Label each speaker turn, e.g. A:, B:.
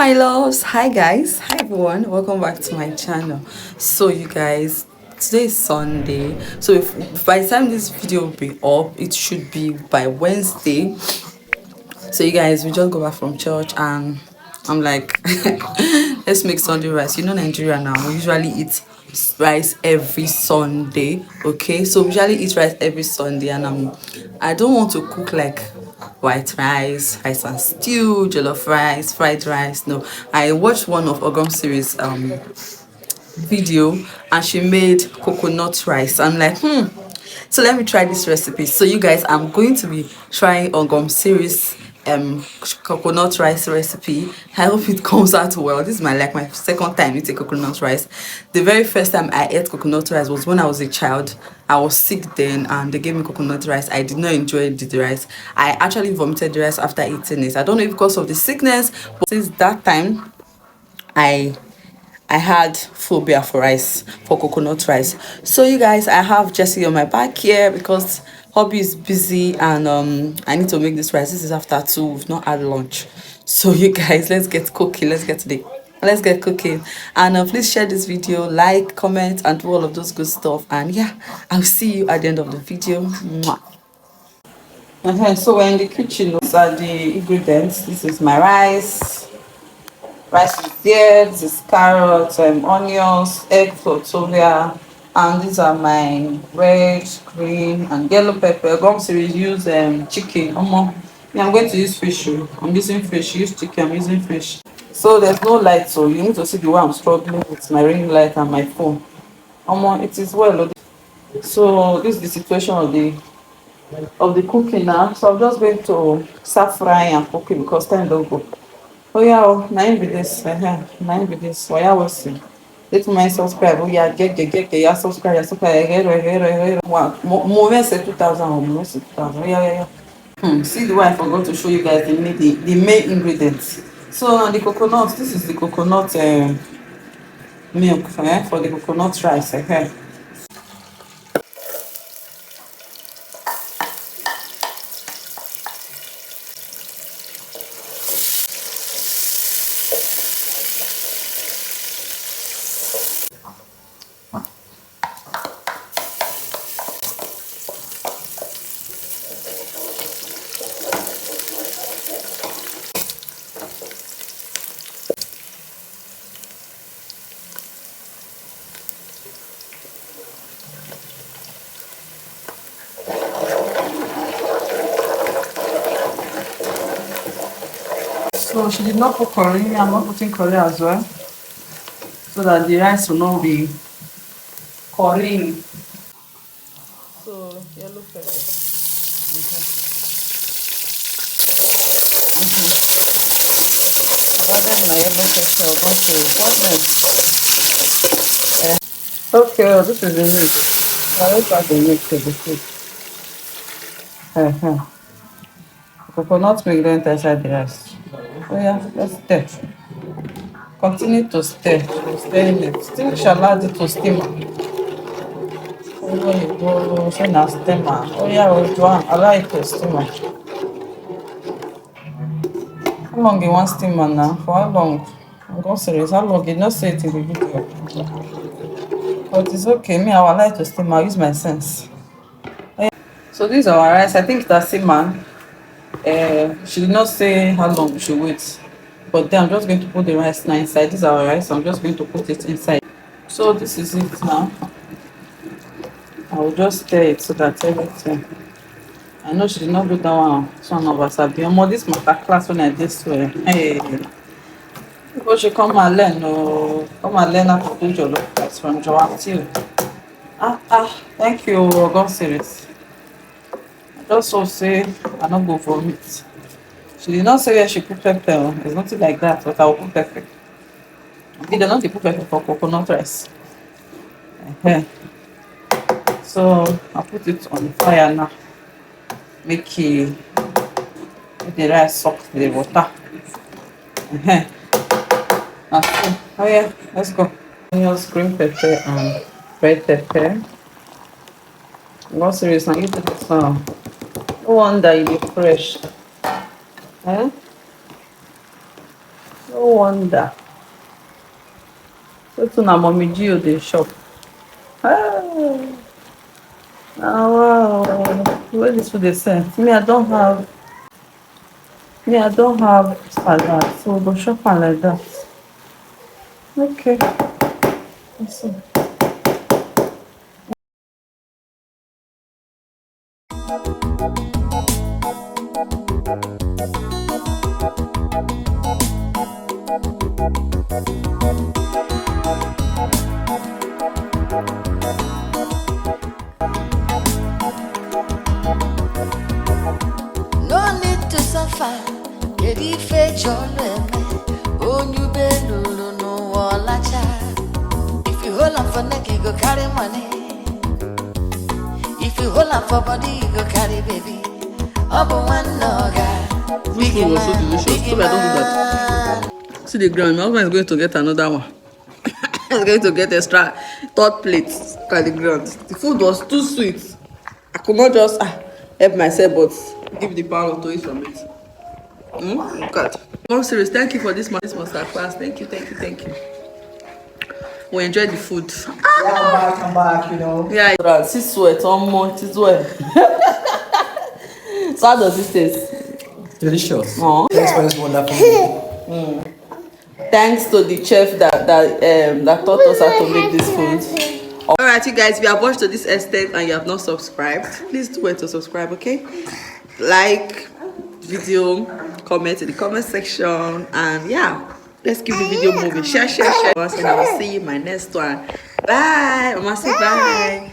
A: my loves. Hi guys, hi everyone, welcome back to my channel. So you guys, today is Sunday, so if by the time this video will be up, it should be by Wednesday. So you guys, we just go back from church and I'm like let's make Sunday rice. You know, Nigeria now, we usually eat rice every Sunday. Okay, so we usually eat rice every Sunday, and I don't want to cook like white rice, rice and stew, jollof rice, fried rice. No, I watched one of Ogum series video, and she made coconut rice. I'm like, so let me try this recipe. So you guys, I'm going to be trying Ogum series coconut rice recipe. I hope it comes out well. This is my second time eating coconut rice. The very first time I ate coconut rice was when I was a child. I was sick then and they gave me coconut rice. I did not enjoy the rice. I actually vomited the rice after eating it. I don't know if because of the sickness, but since that time I I had phobia for rice, for coconut rice. So you guys, I have Jessie on my back here because hubby is busy, and I need to make this rice. This is after 2, we've not had lunch. So you guys, let's get cooking. Let's get cooking. And please share this video, like, comment, and do all of those good stuff. And yeah, I'll see you at the end of the video. Mwah. So we're in the kitchen. These are the ingredients. This is my rice is there. This is carrots, onions, egg tortilla, and these are my red, green, and yellow pepper. Gum series use chicken. Yeah, I'm going to use fish. I'm using fish. Use chicken. I'm using fish. So there's no light, so you need to see the way I'm struggling with my ring light and my phone. It is well. So this is the situation of the cooking now. So I'm just going to start frying and cooking because time don't go. Oh yeah, oh, nine be this, nine be this. Oh yeah, what's it? Little my subscribe. Oh yeah, get, yeah, subscribe, Wow, more 2,000 or more 2,000. Yeah. See the way I forgot to show you guys the main ingredients. So the coconut. This is the coconut milk for the coconut rice. So she did not put curry. I'm not putting curry as well, so that the rice will not be curry. So yellow pepper. I've added my yellow pepper. I'm going to what next? Okay, this is the meat. I will add the meat to the food. Coconut milk don't inside the rice. Oh yeah, let's stir. Continue to stir. Stir it. Still shall add it to steamer. Oh, you go say na steamer. Oh yeah, Joanne, allow it to steamer. How long you want steamer now? For how long? I'm going serious. How long? You not say it in the video. But it's okay. Me, I will allow it to steamer. I'll use my sense. So this is our rice. I think that's man. She did not say how long we should wait, but then I'm just going to put the rice now inside. This is our rice. I'm just going to put it inside. So this is it now. I will just stir it so that everything. I know she did not do that one. So one of us have been more this master class when I did swear. Hey, people should come and learn. Oh, come and learn how to do your rice from Joanne too. Thank you, God series. Just so say I not go for it. She did not say where she put pepper. It's nothing like that, but I will put pepper. They don't put pepper for coconut rice. So I put it on the fire now. Make the rice suck the water. Oh yeah, let's go. Onions, green pepper, and red pepper. God serious, I eat it now. No wonder you be fresh. No wonder. So to na mommy Gio dey shop. Ah, wow. Where this food dey sell? Me, I don't have salad, so we'll shop am like that. Okay. Let's see.
B: No need to suffer. Edi fe joleme. Onyube lulu no walacha. If you hold on for neck, you go carry money. If you hold on for body, you go carry baby. Obo one noga.
A: This food was so delicious. So I don't do that. See the ground. My husband is going to get another one. He's going to get extra third plate. Look at the ground. The food was too sweet. I could not just help myself, but give the power to eat from it. Look at. Mom, serious. Thank you for this master class. Thank you. We enjoyed the food.
C: Yeah, I'm back, you know.
A: Yeah, see sweat on more. It's well. So how does it taste?
C: Delicious.
A: Oh.
C: Thanks for this wonderful.
A: Thanks to the chef that taught us how to make this food. Alright, you guys, if you have watched to this extent and you have not subscribed, please do it to subscribe, okay? Like video, comment in the comment section, and yeah, let's keep the video moving. Share. And I will see you in my next one. Bye. Mama say bye.